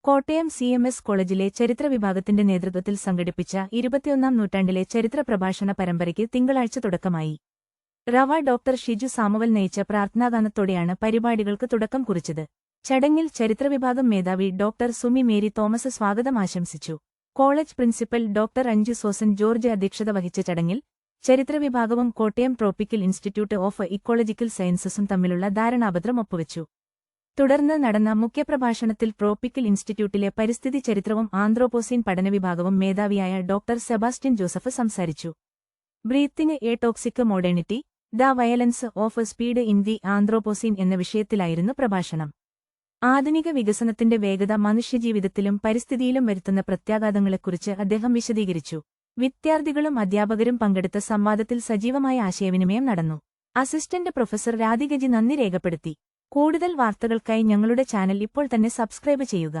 Kottayam CMS കോളേജിലെ ചരിത്ര വിഭാഗത്തിന്റെ നേതൃത്വത്തിൽ സംഘടിപ്പിച്ച 21ാം നൂറ്റാണ്ടിലെ ചരിത്ര പ്രഭാഷണ പരമ്പരയ്ക്ക് തിങ്കളാഴ്ച തുടക്കമായി. റവ ഡോക്ടർ ഷിജു സാമുവൽ നയിച്ച പ്രാർത്ഥനാഗാനത്തോടെയാണ് പരിപാടികൾക്ക് തുടക്കം കുറിച്ചത്. ചടങ്ങിൽ ചരിത്രവിഭാഗം മേധാവി ഡോക്ടർ സുമി മേരി തോമസ് സ്വാഗതം ആശംസിച്ചു. College principal doctor Anju Sosan George അധ്യക്ഷത വഹിച്ച ചടങ്ങിൽ ചരിത്രവിഭാഗവും Kottayam tropical institute of ecological സയൻസസും തമ്മിലുള്ള ധാരണാപത്രം ഒപ്പുവച്ചു. തുടർന്ന് നടന്ന മുഖ്യപ്രഭാഷണത്തിൽ ട്രോപ്പിക്കൽ ഇൻസ്റ്റിറ്റ്യൂട്ടിലെ പരിസ്ഥിതി ചരിത്രവും ആന്ത്രോപോസീൻ പഠനവിഭാഗവും മേധാവിയായ ഡോക്ടർ സെബാസ്റ്റ്യൻ ജോസഫ് സംസാരിച്ചു. Breathing a toxic modernity, the violence of speed in the anthropocene എന്ന വിഷയത്തിലായിരുന്നു പ്രഭാഷണം. ആധുനിക വികസനത്തിന്റെ വേഗത മനുഷ്യജീവിതത്തിലും പരിസ്ഥിതിയിലും വരുത്തുന്ന പ്രത്യാഘാതങ്ങളെക്കുറിച്ച് അദ്ദേഹം വിശദീകരിച്ചു. വിദ്യാർത്ഥികളും അധ്യാപകരും പങ്കെടുത്ത സംവാദത്തിൽ സജീവമായ ആശയവിനിമയം നടന്നു. അസിസ്റ്റന്റ് പ്രൊഫസർ രാധികജി നന്ദി രേഖപ്പെടുത്തി. കൂടുതൽ വാർത്തകൾക്കായി ഞങ്ങളുടെ ചാനൽ ഇപ്പോൾ തന്നെ സബ്സ്ക്രൈബ് ചെയ്യുക.